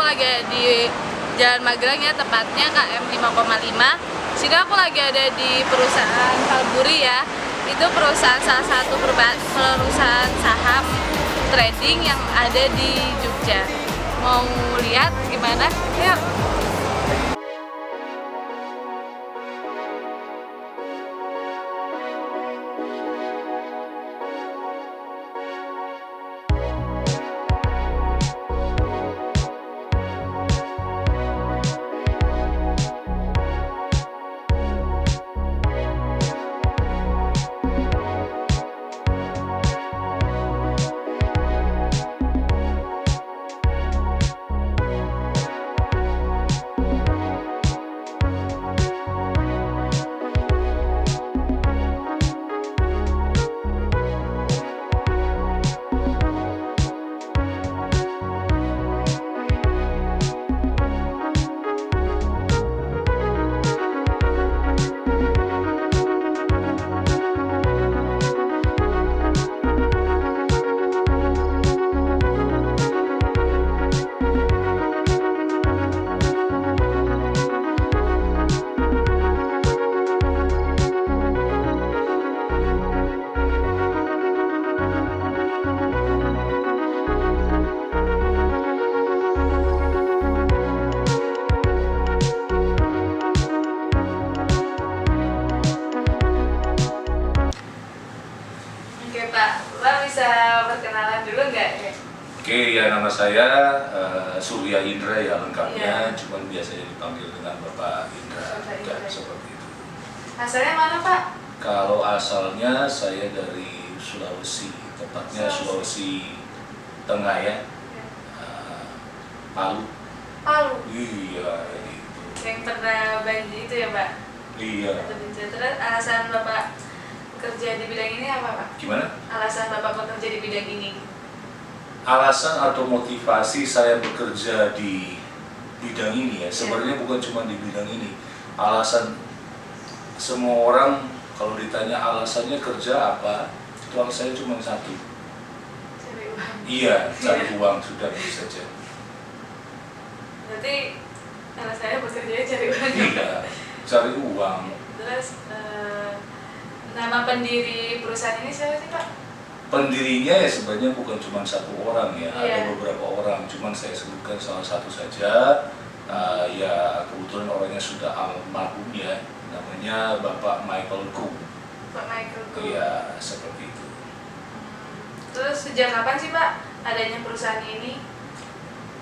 lagi di Jalan Magelang ya, tepatnya KM 5,5. Sini aku lagi ada di perusahaan Palburi ya. Itu perusahaan salah satu perusahaan saham trading yang ada di Jogja. Mau lihat gimana? Yuk. Oke Pak, Bapak bisa perkenalan dulu nggak ya? Oke, ya nama saya Surya Indra ya lengkapnya, cuman biasanya dipanggil dengan Bapak Indra, seperti itu. Asalnya mana Pak? Kalau asalnya saya dari Sulawesi, tepatnya Sulawesi Tengah ya, Palu. Palu? Iya, itu. Yang pernah banjir itu ya Pak? Iya. Terus alasan Bapak kerja di bidang ini apa Pak? Gimana? Alasan Bapak bekerja di bidang ini? Alasan atau motivasi saya bekerja di bidang ini ya, sebenarnya bukan cuma di bidang ini. Alasan semua orang kalau ditanya alasannya kerja apa, itu alasannya cuma satu. Cari uang. Iya, cari uang sudah itu saja. Berarti alasannya bekerja cari uang. Iya, cari uang. Terus nama pendiri perusahaan ini siapa sih Pak? Pendirinya ya sebenarnya bukan cuma satu orang ya, Iya. ada beberapa orang. Cuman saya sebutkan salah satu saja. Ya kebetulan orangnya sudah almarhum ya, namanya Bapak Michael Kru. Pak Michael Kru. Iya, seperti itu. Terus sejak kapan sih Pak adanya perusahaan ini?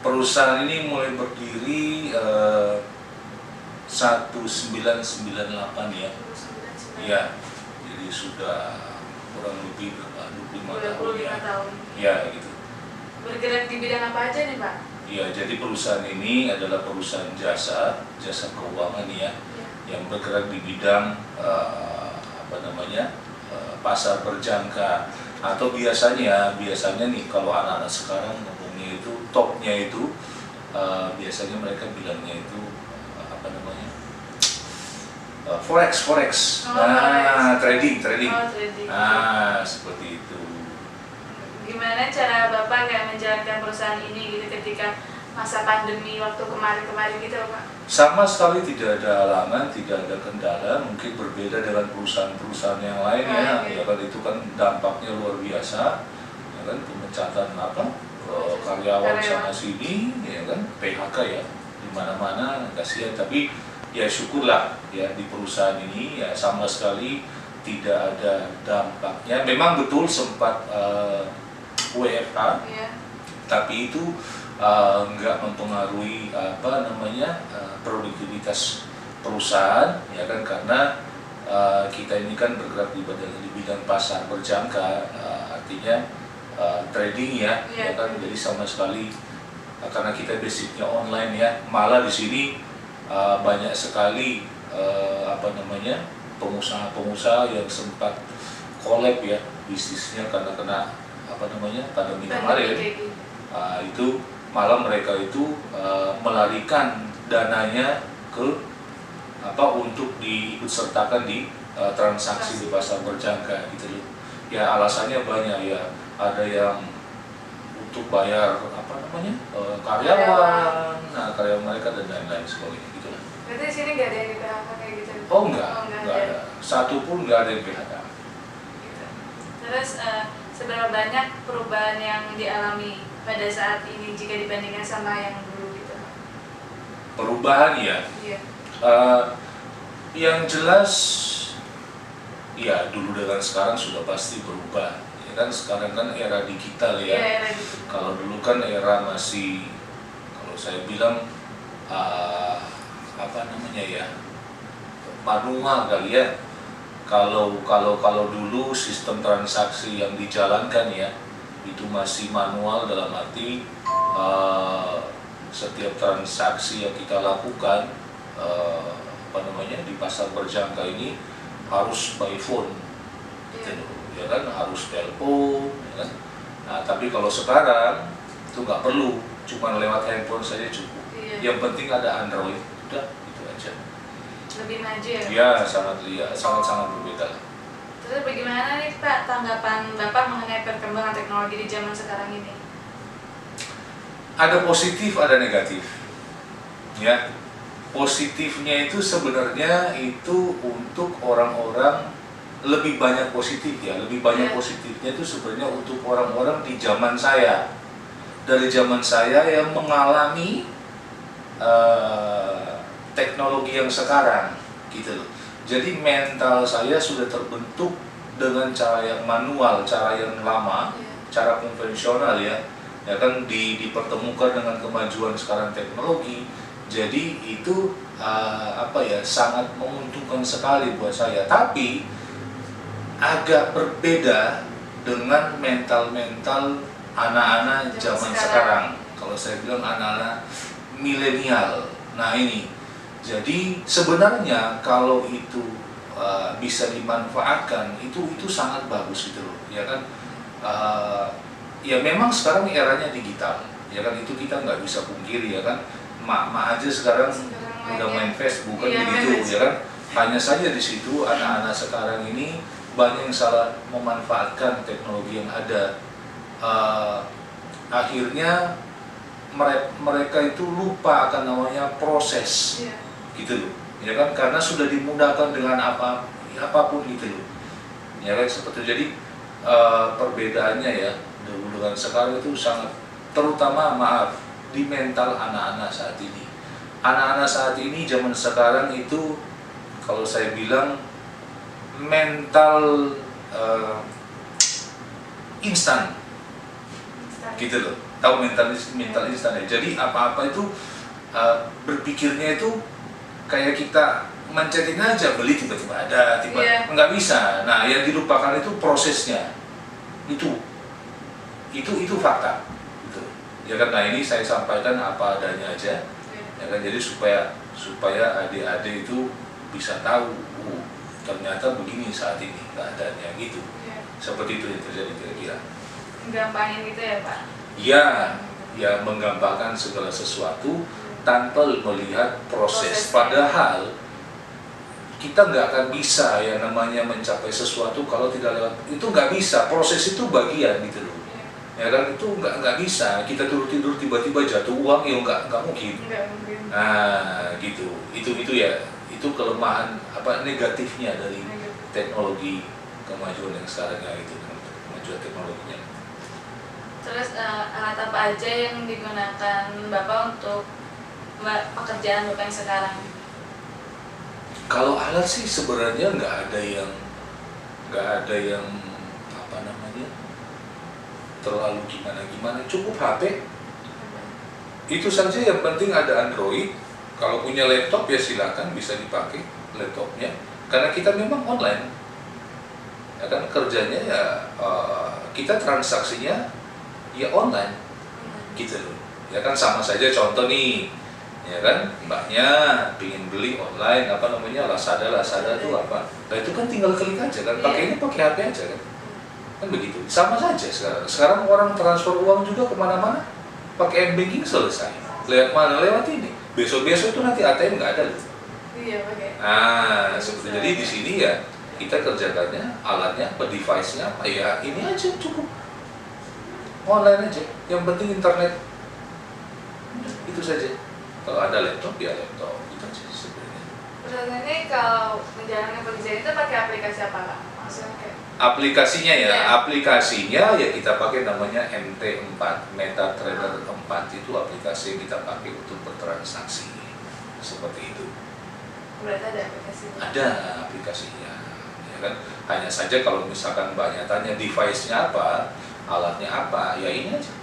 Perusahaan ini mulai berdiri 1998 ya. 1999. Iya, jadi sudah kurang lebih 25 tahun ya. Ya, gitu. Bergerak di bidang apa aja nih Pak? Iya, jadi perusahaan ini adalah perusahaan jasa keuangan ya, yang bergerak di bidang pasar berjangka, atau biasanya nih kalau anak-anak sekarang ngomongnya itu topnya itu biasanya mereka bilangnya itu forex. Trading. Oh, trading. Nah, seperti itu. Gimana cara Bapak kayak menjalankan perusahaan ini gitu ketika masa pandemi waktu kemarin gitu Pak? Sama sekali tidak ada halangan, tidak ada kendala. Mungkin berbeda dengan perusahaan-perusahaan yang lain ya kan itu kan dampaknya luar biasa, ya kan pemecatan karyawan sana sini, ya kan PHK ya di mana-mana, kasihan. Tapi ya syukurlah ya di perusahaan ini ya sama sekali tidak ada dampaknya. Memang betul sempat WFH, tapi itu nggak mempengaruhi produktivitas perusahaan ya kan, karena kita ini kan bergerak di bidang pasar berjangka, artinya trading ya kan, jadi sama sekali karena kita basicnya online ya, malah di sini banyak sekali pengusaha-pengusaha yang sempat collab ya bisnisnya karena kena pandemi kemarin. Itu malah mereka itu melarikan dananya ke untuk diikut sertakan di transaksi di pasar berjangka gitu loh. Ya alasannya banyak ya, ada yang untuk bayar karyawan, nah karyawan mereka dan lain-lain sebagainya gitu lah. Berarti di sini nggak ada yang di PHK kayak gitu? Oh enggak ada. Satu pun nggak ada yang PHK. Gitu. Terus seberapa banyak perubahan yang dialami pada saat ini jika dibandingkan sama yang dulu gitu? Perubahan ya. Iya. Yang jelas ya dulu dengan sekarang sudah pasti berubah. Ya kan sekarang kan era digital ya. Iya, era digital. Kalau dulu kan era masih, kalau saya bilang apa namanya ya, manual kali ya. Kalau dulu sistem transaksi yang dijalankan ya itu masih manual, dalam arti setiap transaksi yang kita lakukan di pasar berjangka ini harus by phone, gitu, ya kan, harus telepon, ya kan. Nah, tapi kalau sekarang itu nggak perlu, cuma lewat handphone saja cukup. Iya. Yang penting ada Android, udah itu aja. Lebih maju ya? Ya sangat berbeda lah. Terus bagaimana nih Pak tanggapan Bapak mengenai perkembangan teknologi di zaman sekarang ini? Ada positif, ada negatif. Ya, positifnya itu sebenarnya itu untuk orang-orang, lebih banyak positif ya, lebih banyak positifnya itu sebenarnya untuk orang-orang di zaman saya, dari zaman saya yang mengalami teknologi yang sekarang, gitu loh. Jadi mental saya sudah terbentuk dengan cara yang manual, cara yang lama, cara konvensional ya kan dipertemukan dengan kemajuan sekarang teknologi. Jadi itu sangat menguntungkan sekali buat saya. Tapi agak berbeda dengan mental anak-anak zaman sekarang. Kalau saya bilang anak-anak milenial. Nah ini, jadi sebenarnya kalau itu bisa dimanfaatkan, itu sangat bagus gitu loh, ya kan. Ya memang sekarang eranya digital, ya kan, itu kita nggak bisa pungkiri, ya kan. Mak aja sekarang udah main Facebook kan, begitu ya kan. Hanya saja di situ anak-anak sekarang ini banyak yang salah memanfaatkan teknologi yang ada. Akhirnya mereka itu lupa akan namanya proses, gitu loh, ya kan, karena sudah dimudahkan dengan apapun gitu loh, ya kan, seperti jadi perbedaannya ya dulu dengan sekarang itu sangat, terutama di mental anak-anak saat ini. Anak-anak saat ini zaman sekarang itu kalau saya bilang mental instan, gitu loh. Tahu mental instan ya. Jadi apa-apa itu berpikirnya itu kayak kita mencetting aja, beli tiba-tiba ada, nggak bisa. Nah, yang dilupakan itu prosesnya. Itu fakta. Gitu. Ya kan, nah ini saya sampaikan apa adanya aja. Ya kan, jadi supaya adik-adik itu bisa tahu, ternyata begini saat ini keadaannya gitu. Seperti itu yang terjadi kira-kira. Gampangin gitu ya Pak? Ya menggampangkan segala sesuatu tanpa melihat proses. Padahal kita nggak akan bisa ya namanya mencapai sesuatu kalau tidak lewat itu, nggak bisa. Proses itu bagian gitu loh, ya kan, itu nggak bisa kita tidur tiba-tiba jatuh uang, ya nggak mungkin. Nah gitu, itu ya, itu kelemahan negatifnya dari teknologi kemajuan yang sekarang ya, itu kemajuan teknologinya. Terus alat apa aja yang digunakan Bapak untuk pekerjaan Bapak yang sekarang? Kalau alat sih sebenarnya nggak ada yang terlalu gimana, cukup HP. Itu saja, yang penting ada Android. Kalau punya laptop ya silakan bisa dipakai laptopnya, karena kita memang online, ya kan, kerjanya ya kita transaksinya ya online, gitu loh, ya kan. Sama saja contoh nih, ya kan, mbaknya pingin beli online Lazada itu apa, nah itu kan tinggal klik aja kan, pakainya pakai HP aja kan begitu. Sama saja sekarang orang transfer uang juga kemana-mana pakai m-banking, selesai. Lewat ini, besok itu nanti ATM nggak ada loh. Iya, pakai. Nah seperti jadi di sini ya kita kerjakannya, alatnya device-nya apa ya, ini aja cukup online aja, yang penting internet saja. Kalau ada laptop ya laptop, itu aja sebenarnya. Perusahaan ini kalau menjalankan pekerjaan itu pakai aplikasi apa Kak? Maksudnya kayak Aplikasinya ya, Iya. aplikasinya ya kita pakai namanya MT4, MetaTrader 4, itu aplikasi yang kita pakai untuk bertransaksi. Seperti itu. berarti ada aplikasinya. Ada aplikasinya, ya kan? Hanya saja kalau misalkan banyak tanya device-nya apa, alatnya apa, ya ini aja.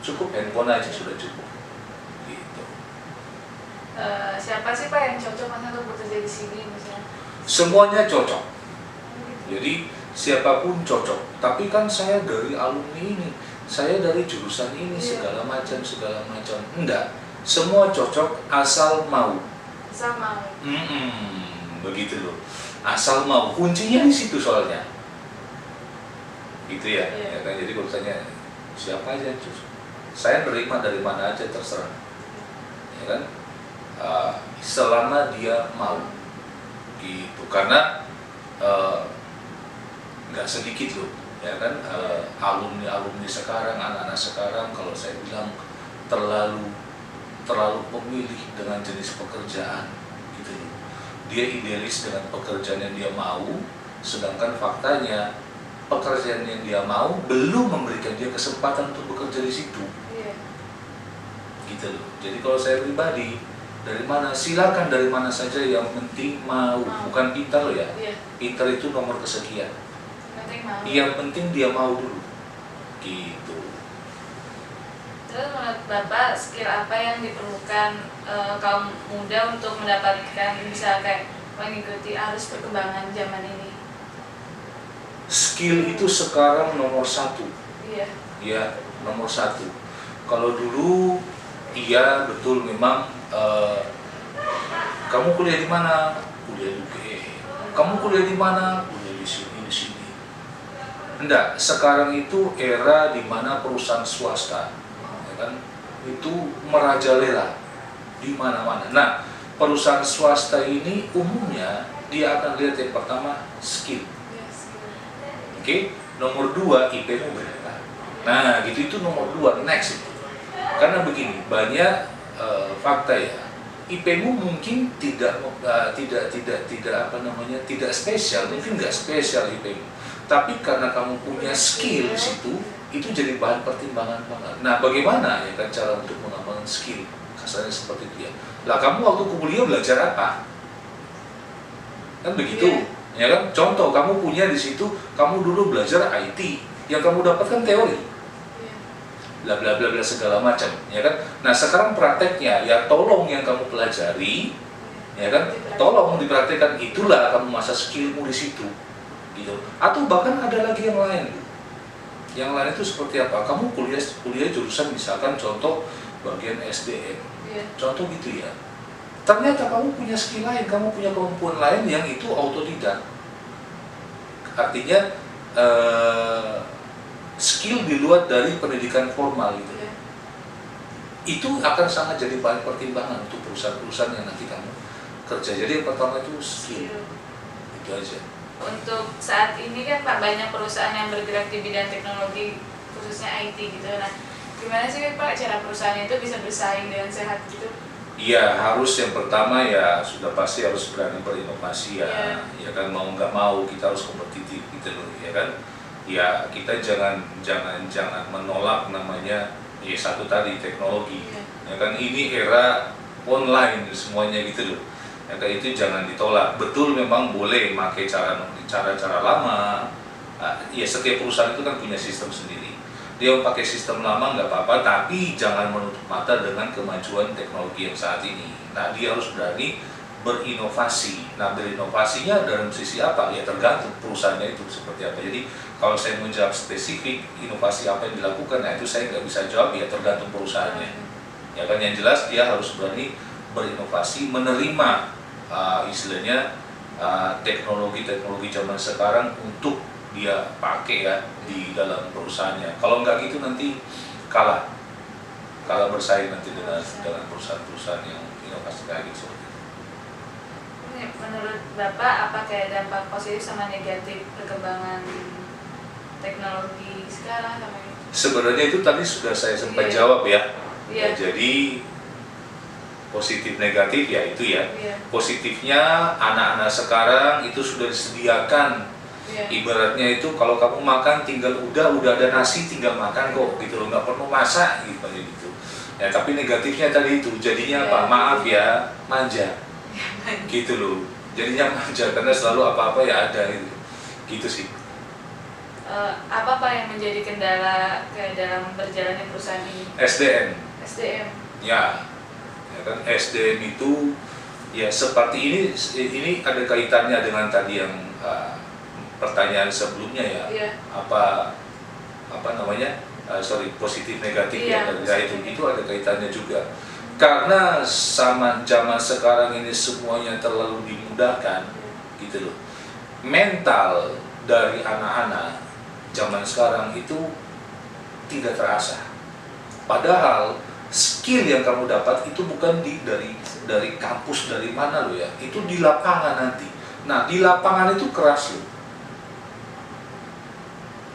Cukup handphone aja sudah cukup. Gitu. Siapa sih Pak yang cocok Mas untuk bekerja di sini misalnya? Semuanya cocok. Jadi siapapun cocok. Tapi kan saya dari alumni ini, saya dari jurusan ini, Iya. segala macam. Enggak. Semua cocok asal mau. Sama. Begitu loh. Asal mau. Kuncinya di situ soalnya. Gitu ya. Iya. Ya kan? Jadi kalau tanya siapa aja cocok. Saya nerima dari mana aja terserah. Ya kan? Selama dia mau. Gitu. Karena nggak sedikit loh, ya kan, alumni sekarang, anak-anak sekarang kalau saya bilang terlalu pemilih dengan jenis pekerjaan gitu loh. Dia idealis dengan pekerjaan yang dia mau, sedangkan faktanya pekerjaan yang dia mau belum memberikan dia kesempatan untuk bekerja di situ. Iya. Gitu loh. Jadi kalau saya pribadi, dari mana, silakan dari mana saja, yang penting mau. Bukan pintar loh ya. Iya. Pintar itu nomor kesekian. Penting mau. Yang penting dia mau dulu. Gitu. Terus menurut Bapak skill apa yang diperlukan kaum muda untuk mendapatkan bisa kayak mengikuti arus perkembangan zaman ini? Skill itu sekarang nomor 1. Iya. Ya, nomor 1. Kalau dulu, iya betul memang kamu kuliah di mana? Kuliah di UGM. Kamu kuliah di mana? Kuliah di sini. Enggak, sekarang itu era di mana perusahaan swasta, ya kan, itu merajalela di mana-mana. Nah, perusahaan swasta ini umumnya dia akan lihat yang pertama skill. Yes. Oke, nomor 2 IP-mu berapa. Nah, gitu itu nomor 2, next itu. Karena begini, banyak fakta ya. IP-mu mungkin tidak spesial, mungkin nggak spesial IP-mu. Tapi karena kamu punya skill di situ, itu jadi bahan pertimbangan banget. Nah, bagaimana ya kan cara untuk mengembangkan skill? Kasarnya seperti itu ya. Lah, kamu waktu kuliah belajar apa? Kan begitu. Ya kan? Contoh, kamu punya di situ, kamu dulu belajar IT, yang kamu dapatkan teori. Bla bla bla bla segala macam, ya kan? Nah, sekarang prakteknya ya tolong yang kamu pelajari, ya kan? Tolong dipraktekkan, itulah kamu masa skillmu di situ. Gitu. Atau bahkan ada lagi yang lain. Yang lain itu seperti apa? Kamu kuliah jurusan misalkan contoh bagian SDM. Iya. Contoh gitu ya. Ternyata kamu punya skill lain, kamu punya kemampuan lain yang itu autodidak. Artinya skill di luar dari pendidikan formal gitu. Iya. Itu akan sangat jadi bahan pertimbangan untuk perusahaan-perusahaan yang nanti kamu kerja. Jadi yang pertama itu skill. Itu aja. Untuk saat ini kan Pak banyak perusahaan yang bergerak di bidang teknologi khususnya IT gitu. Nah, gimana sih Pak cara perusahaan itu bisa bersaing dengan sehat gitu? Iya, harus yang pertama ya sudah pasti harus berani berinovasi ya. Iya. Ya kan, mau nggak mau kita harus kompetitif gitu loh, ya kan. Ya kita jangan menolak namanya ya satu tadi teknologi. Iya. Ya kan, ini era online semuanya gitu loh. Ya kan, itu jangan ditolak. Betul memang boleh pakai cara lama. Ya setiap perusahaan itu kan punya sistem sendiri. Dia pakai sistem lama nggak apa-apa, tapi jangan menutup mata dengan kemajuan teknologi yang saat ini. Nah, dia harus berani berinovasi. Nah, berinovasinya dalam sisi apa? Ya tergantung perusahaannya itu seperti apa. Jadi kalau saya menjawab spesifik inovasi apa yang dilakukan, nah itu saya nggak bisa jawab, ya tergantung perusahaannya. Ya kan, yang jelas dia harus berani berinovasi, menerima istilahnya teknologi zaman sekarang untuk dia pakai ya di dalam perusahaannya. Kalau nggak gitu nanti kalah bersaing nanti dengan perusahaan-perusahaan yang inovasi kayak gitu. Menurut Bapak apa kayak dampak positif sama negatif perkembangan teknologi sekarang sama ini? Sebenarnya itu tadi sudah saya sempat Iya. jawab ya. Iya. Ya, jadi Positif negatif ya itu ya. Iya. Positifnya anak-anak sekarang itu sudah disediakan. Iya. Ibaratnya itu kalau kamu makan tinggal udah ada nasi tinggal makan kok gitu loh, nggak perlu masak gitu. Ya tapi negatifnya tadi itu jadinya apa? Maaf ya, manja. Gitu loh. Jadinya manja karena selalu apa-apa ya ada gitu. Gitu sih. Apa Pak yang menjadi kendala dalam berjalannya perusahaan ini? SDM. SDM. Ya kan SDM itu ya seperti ini ada kaitannya dengan tadi yang pertanyaan sebelumnya ya. Iya. Apa namanya positif negatif Iya, ya itu ada kaitannya juga karena sama zaman sekarang ini semuanya terlalu dimudahkan gitu loh. Mental dari anak-anak zaman sekarang itu tidak terasa, padahal skill yang kamu dapat itu bukan dari kampus dari mana lo ya, itu di lapangan nanti. Nah di lapangan itu keras lo,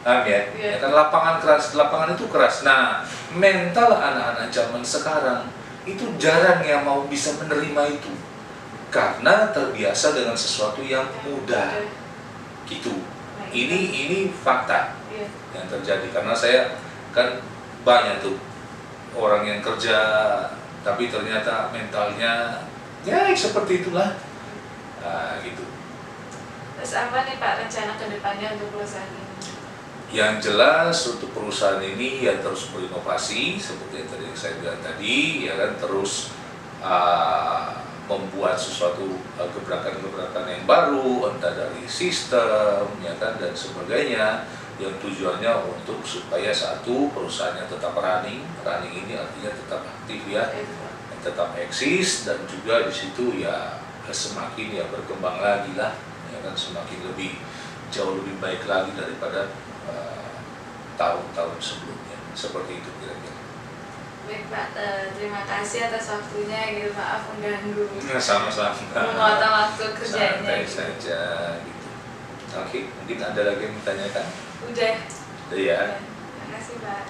paham ya? Yeah. Ya kan lapangan itu keras. Nah mental anak-anak zaman sekarang itu jarang yang mau bisa menerima itu karena terbiasa dengan sesuatu yang mudah gitu. Ini fakta yang terjadi karena saya kan banyak tuh orang yang kerja tapi ternyata mentalnya ya seperti itulah. Nah, gitu. Terus apa nih Pak rencana kedepannya untuk perusahaan ini? Yang jelas untuk perusahaan ini ya terus berinovasi seperti yang tadi saya bilang tadi ya kan, terus membuat sesuatu gebrakan-gebrakan yang baru entah dari sistem ya kan dan sebagainya yang tujuannya untuk supaya satu perusahaannya tetap running ini artinya tetap aktif ya, tetap eksis dan juga di situ ya semakin ya berkembang lagi lah ya kan, semakin jauh lebih baik lagi daripada tahun-tahun sebelumnya seperti itu kira-kira. Baik Pak, terima kasih atas waktunya gitu, maaf mengganggu. Nah, sama-sama. Memotong waktu kerjanya. Santai gitu. saja gitu. Oke, mungkin ada lagi yang ditanyakan? Udah. Udah ya. Terima kasih Pak.